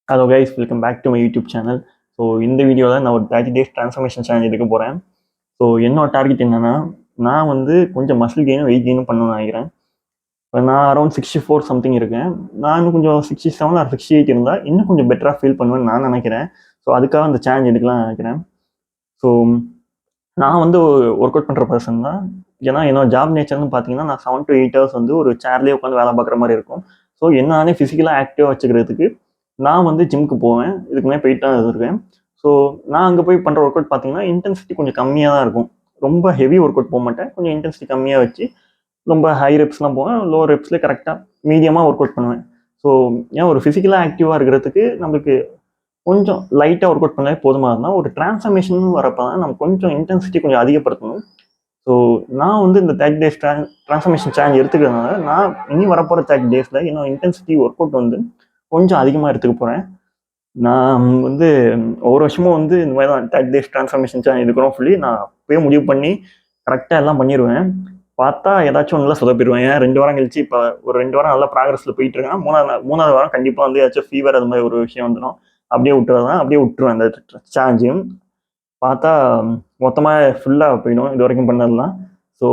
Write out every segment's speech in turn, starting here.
Hello guys, welcome back to my YouTube channel. So இந்த வீடியோவில் நான் ஒரு 30 டேஸ் ட்ரான்ஸ்ஃபர்மேஷன் சேலஞ்ச் எடுக்க போகிறேன். ஸோ என்னோட டார்கெட் என்னென்னா, நான் வந்து கொஞ்சம் மசில் கெயினும் வெயிட் கெயினும் பண்ணணும்னு நினைக்கிறேன். இப்போ நான் அரௌண்ட் 64 சம்திங் இருக்கேன். நான் இன்னும் கொஞ்சம் 67 ஆர் 68 இருந்தால் இன்னும் கொஞ்சம் பெட்டராக ஃபீல் பண்ணுவேன்னு நான் நினைக்கிறேன். ஸோ அதுக்காக அந்த சேலஞ்ச் எடுக்கலாம்னு நினைக்கிறேன். ஸோ நான் வந்து ஒர்க் அவுட் பண்ணுற பர்சன் தான். ஏன்னா என்னோட ஜாப் நேச்சர்னு பார்த்தீங்கன்னா, நான் 7 to 8 ஹவர்ஸ் வந்து ஒரு சேர்லேயே உட்காந்து வேலை பார்க்குற மாதிரி இருக்கும். ஸோ என்னானே ஃபிசிக்கலாக ஆக்டிவாக வச்சுக்கிறதுக்கு நான் வந்து ஜிம்முக்கு போவேன். இதுக்கு முன்னாடி போயிட்டு தான் இருக்கேன். ஸோ நான் அங்கே போய் பண்ணுற ஒர்க் அவுட் பார்த்தீங்கன்னா, இன்டென்சிட்டி கொஞ்சம் கம்மியாக தான் இருக்கும். ரொம்ப ஹெவி ஒர்க் அவுட் போக மாட்டேன். கொஞ்சம் இன்டென்சிட்டி கம்மியாக வச்சு ரொம்ப ஹை ரெப்ஸ்லாம் போவேன். லோ ரெப்ஸ்லேயே கரெக்டாக மீடியமாக ஒர்க் அவுட் பண்ணுவேன். ஸோ ஏன் ஒரு ஃபிசிக்கலாக ஆக்டிவாக இருக்கிறதுக்கு நம்மளுக்கு கொஞ்சம் லைட்டாக ஒர்க் அவுட் பண்ணாலே போதுமாக இருந்தால், ஒரு டிரான்ஸ்ஃபர்மேஷன் வரப்போ தான் நம்ம கொஞ்சம் இன்டென்சிட்டி கொஞ்சம் அதிகப்படுத்தணும். ஸோ நான் வந்து இந்த 30 டேஸ் ட்ரான்ஸ்ஃபர்மேஷன் சேலஞ்ச் எடுத்துக்கிறதுனால, நான் இனி வரப்போகிற 30 டேஸில் இன்னும் இன்டென்சிட்டி ஒர்க் அவுட் வந்து கொஞ்சம் அதிகமாக எடுத்துக்க போகிறேன். நான் வந்து ஒவ்வொரு வருஷமும் வந்து இந்த மாதிரி தான் 30 டேஸ் ட்ரான்ஸ்ஃபர்மேஷன் சேலஞ்ச் எடுக்கிறோம் சொல்லி நான் அப்பயே முடிவு பண்ணி கரெக்டாக எல்லாம் பண்ணிடுவேன். பார்த்தா ஏதாச்சும் ஒன்றுல சொதப்பிடுவேன். ஏன் 2 வாரம் கழிச்சு இப்போ ஒரு 2 வாரம் நல்லா ப்ராக்ரஸில் போயிட்டு இருக்கேன். மூணாவது வாரம் கண்டிப்பாக வந்து ஏதாச்சும் ஃபீவர் அது மாதிரி ஒரு விஷயம் வந்துடும். அப்படியே விட்டுருவேன் அந்த சேலஞ்சையும். பார்த்தா மொத்தமாக ஃபுல்லாக போயிடும் இது வரைக்கும் பண்ணதெல்லாம். ஸோ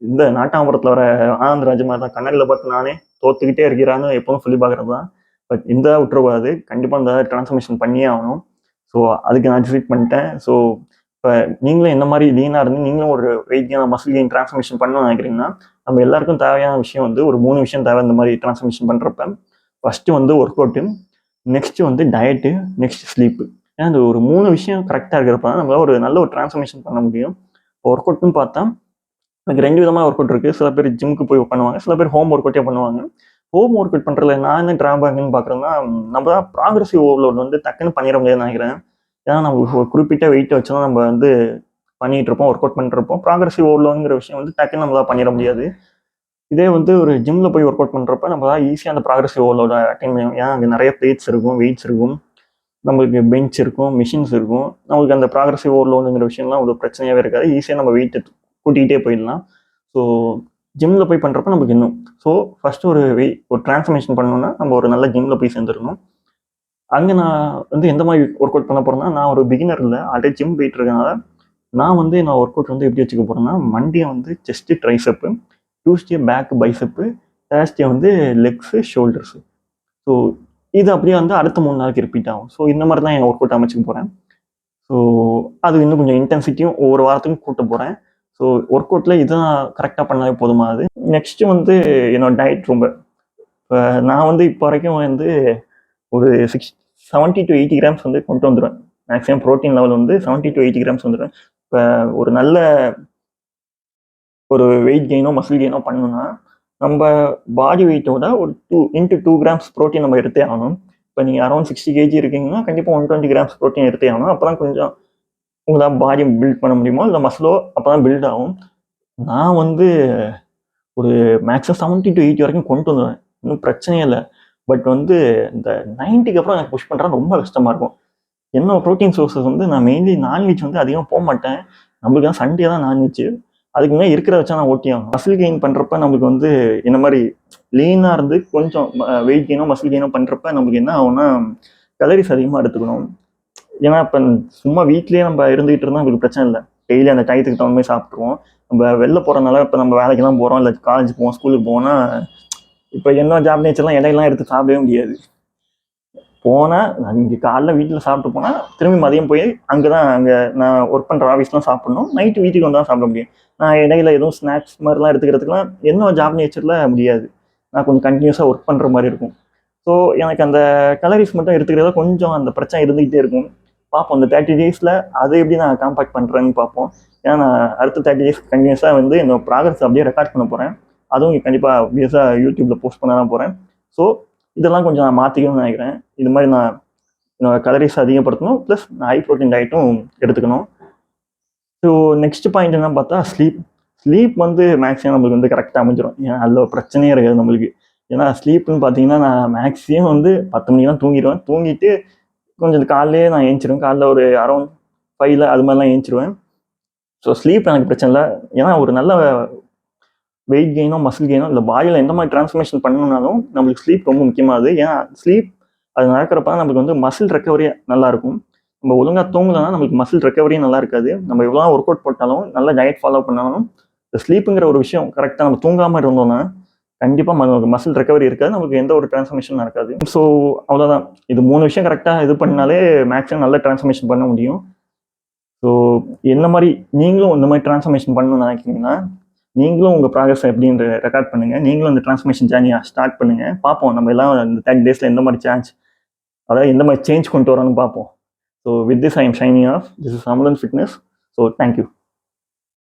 இந்த நாட்டாம்பரத்தில் வர ஆனந்த் மாதிரி தான் கண்ணாடியில் பார்த்து நானே தோத்துக்கிட்டே இருக்கிறான்னு எப்பவும் சொல்லி பார்க்குறது தான். பட் இந்த விட்டுறக்கூடாது. கண்டிப்பாக இந்த ட்ரான்ஸ்ஃபர்மேஷன் பண்ணியே ஆகணும். ஸோ அதுக்கு நான் டிசைட் பண்ணிட்டேன். ஸோ இப்போ நீங்களும் என்ன மாதிரி லீனாக இருந்து நீங்களும் ஒரு weight gain muscle gain transformation பண்ணணும்னு நினைக்கிறீங்கன்னா, நம்ம எல்லாருக்கும் தேவையான விஷயம் வந்து ஒரு 3 விஷயம் தேவை இந்த மாதிரி ட்ரான்ஸ்ஃபர்மேஷன் பண்ணுறப்ப. ஃபஸ்ட்டு வந்து ஒர்க் அவுட்டு, நெக்ஸ்ட்டு வந்து டயட்டு, நெக்ஸ்ட் ஸ்லீப்பு. ஏன்னா அந்த ஒரு 3 விஷயம் கரெக்டாக இருக்கிறப்ப தான் நம்மளால் ஒரு நல்ல ஒரு ட்ரான்ஸ்ஃபர்மேஷன் பண்ண முடியும். ஒர்க் அவுட்னு பார்த்தா எனக்கு 2 விதமாக ஒர்க் அவுட் இருக்குது. சில பேர் ஜிம்முக்கு போய் பண்ணுவாங்க, சில பேர் ஹோம் ஒர்க் அவுட்டே பண்ணுவாங்க. ஹோம் ஒர்க் அவுட் பண்ணுறதுல நான் என்ன ட்ராபேக்னு பார்க்குறேன்னா, நம்ம தான் ப்ராக்ரஸிவ் ஓவர்லோட் வந்து டக்குன்னு பண்ணிட முடியாதுன்னு நினைக்கிறேன். ஏன்னா நம்ம ஒரு குறிப்பிட்ட வெயிட்டை வச்சு தான் நம்ம வந்து பண்ணிகிட்டு இருப்போம், ஒர்க் அவுட் பண்ணிட்டு இருப்போம். ப்ராக்ரஸிவ் ஓவர்லோடுங்கிற விஷயம் வந்து டக்குன்னு நம்மளால் பண்ணிட முடியாது. இதே வந்து ஒரு ஜிம்மில் போய் ஒர்க் அவுட் பண்ணுறப்ப நம்மளால் ஈஸியாக அந்த ப்ராக்ரஸிவ் ஓவர்லோட அட்டைன் பண்ணணும். ஏன்னா அங்கே நிறைய பிளேட்ஸ் இருக்கும், வெயிட்ஸ் இருக்கும், நம்மளுக்கு பெஞ்ச் இருக்கும், மிஷின்ஸ் இருக்கும். நம்மளுக்கு அந்த ப்ராக்ரஸிவ் ஓவர்லோடுங்கிற விஷயம்லாம் ஒரு பிரச்சனையாகவே இருக்காது. ஈஸியாக நம்ம வெயிட்டை கூட்டிகிட்டே போயிடலாம். ஸோ ஜிம்மில் போய் பண்ணுறப்ப நமக்கு இன்னும் ஃபஸ்ட்டு ஒரு ட்ரான்ஸ்ஃபர்மேஷன் பண்ணணும்னா நம்ம ஒரு நல்ல ஜிம்மில் போய் சேர்ந்துடணும். அங்கே நான் வந்து எந்த மாதிரி ஒர்க் அவுட் பண்ண போகிறேன்னா, நான் ஒரு பிகினர் இல்லை, ஆல்ரெடி ஜிம் போயிட்டு இருக்கனால நான் ஒர்க் அவுட் வந்து எப்படி வச்சுக்க போகிறேன்னா, மண்டே வந்து செஸ்ட்டு ட்ரைசப்பு, டியூஸ்டே பேக் பைசப்பு, தேர்ஸ்டே வந்து லெக்ஸு ஷோல்டர்ஸு. ஸோ இது அப்படியே வந்து அடுத்த 3 நாளைக்கு ரிப்பீட் ஆகும். ஸோ இந்த மாதிரி தான் என் ஒர்க் அவுட் அமைச்சுக்க போகிறேன். ஸோ அது இன்னும் கொஞ்சம் இன்டென்சிட்டியும் ஒவ்வொரு வாரத்துக்கும் கூட்ட போகிறேன். ஸோ ஒர்க் அவுட்டில் இதுதான் கரெக்டாக பண்ணாலே போதுமானது. நெக்ஸ்ட்டு வந்து என்னோட டயட் ரொம்ப இப்போ நான் வந்து இப்போ வரைக்கும் வந்து ஒரு 70 to 80 கிராம்ஸ் வந்து கொண்டு வந்துடுவேன். மேக்ஸிமம் ப்ரோட்டீன் லெவல் வந்து 70 to 80 கிராம்ஸ் வந்துடுவேன். இப்போ ஒரு நல்ல ஒரு வெயிட் கெயினோ மசில் கெயினோ பண்ணணும்னா நம்ம பாடி வெயிட்டோட ஒரு 2 கிராம்ஸ் ப்ரோட்டீன் நம்ம எடுத்தே ஆகணும். இப்போ நீங்கள் அரௌண்ட் 60 kg இருக்கீங்கன்னா கண்டிப்பாக 120 கிராம்ஸ் ப்ரோட்டீன் எடுத்தே ஆகணும். அப்போ தான் கொஞ்சம் உங்களால் பாடி பில்ட் பண்ண முடியுமோ, இல்லை மசிலோ அப்போ தான் பில்ட் ஆகும். நான் வந்து ஒரு மேக்ஸிமம் 70 to 80 வரைக்கும் கொண்டு வந்துடுவேன். இன்னும் பிரச்சனையே இல்லை. பட் வந்து இந்த 90க்கு அப்புறம் எனக்கு புஷ் பண்ணுறது ரொம்ப கஷ்டமாக இருக்கும். என்னோட ப்ரோட்டீன் சோர்ஸஸ் வந்து நான் மெயின்லி நான்வெஜ் வந்து அதிகமாக போக மாட்டேன். நம்மளுக்கு தான் சண்டே தான் நான்வெஜ். அதுக்கு முன்னாடி இருக்கிற வச்சா நான் ஓட்டி ஆகும். மசில் கெயின் பண்ணுறப்ப நம்மளுக்கு வந்து இந்த மாதிரி லீனாக இருந்து கொஞ்சம் வெயிட் கெயினோ மசில் கெயினோ பண்ணுறப்ப நம்மளுக்கு என்ன ஆகும்னா, கலரிஸ் அதிகமாக எடுத்துக்கணும். ஏன்னா இப்போ சும்மா வீட்லேயே நம்ம இருந்துகிட்டு இருந்தால் நம்மளுக்கு பிரச்சனை இல்லை. டெய்லி அந்த டயத்துக்கு தகுந்த மாதிரி சாப்பிட்ருவோம். நம்ம வெளில போகிறனால இப்போ நம்ம வேலைக்கெல்லாம் போகிறோம், இல்லை காலேஜ் போவோம், ஸ்கூலுக்கு போனால் இப்போ என்ன ஜாப் நேச்சர்லாம் இடையெல்லாம் எடுத்து சாப்பிடவே முடியாது. போனால் நான் இங்கே காலைல வீட்டில் சாப்பிட்டு போனால் திரும்பி மதியம் போய் அங்கே நான் ஒர்க் பண்ணுற ஆஃபீஸ்லாம் சாப்பிட்ணும். நைட்டு வீட்டுக்கு வந்து தான் சாப்பிட முடியும். நான் இடையில எதுவும் ஸ்நாக்ஸ் மாதிரிலாம் எடுத்துக்கிறதுக்குலாம் என்னோட ஜாப் நேச்சரில் முடியாது. நான் கொஞ்சம் கண்டினியூஸாக ஒர்க் பண்ணுற மாதிரி இருக்கும். ஸோ எனக்கு அந்த கலரிஸ் மட்டும் எடுத்துக்கிறத கொஞ்சம் அந்த பிரச்சனை இருந்துகிட்டே இருக்கும். பார்ப்போம் இந்த 30 டேஸில் அதை எப்படி நான் காம்பேக்ட் பண்ணுறேன்னு பார்ப்போம். ஏன்னா நான் அடுத்த 30 டேஸ் கண்டினியூஸாக வந்து என்னோட ப்ராக்ரஸ் அப்படியே ரெக்கார்ட் பண்ண போகிறேன். அதுவும் கண்டிப்பாக ஆப்வியஸாக யூடியூப்பில் போஸ்ட் பண்ண தான் போகிறேன். ஸோ இதெல்லாம் கொஞ்சம் நான் மாற்றிக்கணும்னு நினைக்கிறேன். இது மாதிரி நான் என்னோட கலரிஸ் அதிகப்படுத்தணும், ப்ளஸ் நான் ஹை ப்ரோட்டீன் டயட்டும் எடுத்துக்கணும். ஸோ நெக்ஸ்ட் பாயிண்ட் என்ன பார்த்தா ஸ்லீப் வந்து மேக்ஸிமம் நம்மளுக்கு வந்து கரெக்டாக அமைஞ்சிடும். ஏன்னா அதில் பிரச்சனையே இருக்காது நம்மளுக்கு. ஏன்னா ஸ்லீப்னு பார்த்தீங்கன்னா நான் மேக்ஸிமம் வந்து 10 மணிக்கு தான் தூங்கிடுவேன். தூங்கிட்டு கொஞ்சம் காலையிலே நான் ஏஞ்சிடுவேன். காலைல ஒரு அரௌண்ட் 5 அது மாதிரிலாம் ஏஞ்சிடுவேன். ஸோ ஸ்லீப் எனக்கு பிரச்சனை இல்லை. ஏன்னா ஒரு நல்ல வெயிட் கெயினோ மசில் கெயினோ இல்லை பாடியில் எந்த மாதிரி டிரான்ஸ்ஃபர்மேஷன் பண்ணணும்னாலும் நம்மளுக்கு ஸ்லீப் ரொம்ப முக்கியமாகுது. ஏன்னா ஸ்லீப் அது நடக்கிறப்ப நமக்கு வந்து மசில் ரெக்கவரி நல்லாயிருக்கும். நம்ம ஒழுங்காக தூங்கலைன்னா நமக்கு மசில் ரெக்கவரியும் நல்லா இருக்காது. நம்ம எவ்வளோ ஒர்க் அவுட் போட்டாலும் நல்ல டயட் ஃபாலோ பண்ணாலும் இந்த ஸ்லீப்புங்கிற ஒரு விஷயம் கரெக்டாக நம்ம தூங்காமல் இருந்தோம்னா கண்டிப்பாக நமக்கு மசில் ரெக்கவரி இருக்காது. நமக்கு எந்த ஒரு டிரான்ஸ்ஃபர்மேஷன் நடக்காது. ஸோ அவ்வளோதான். இது 3 விஷயம் கரெக்டாக இது பண்ணாலே மேக்ஸிமம் நல்ல டிரான்ஸ்ஃபர்மேஷன் பண்ண முடியும். ஸோ என்ன மாதிரி நீங்களும் இந்த மாதிரி டிரான்ஸ்ஃபர்மேஷன் பண்ணணும்னு நினைக்கிறீங்கன்னா நீங்களும் உங்கள் ப்ராக்ரஸ் எப்படின்ற ரெக்கார்ட் பண்ணுங்கள். நீங்களும் இந்த டிரான்ஸ்ஃபர்மேஷன் ஜேர்னியை ஸ்டார்ட் பண்ணுங்கள். பார்ப்போம் நம்ம எல்லாம் இந்த 30 டேஸில் எந்த மாதிரி அதாவது எந்த மாதிரி சேஞ்ச் கொண்டு வரோன்னு பார்ப்போம். So with this I am signing off. This is Amudhan fitness. So thank you.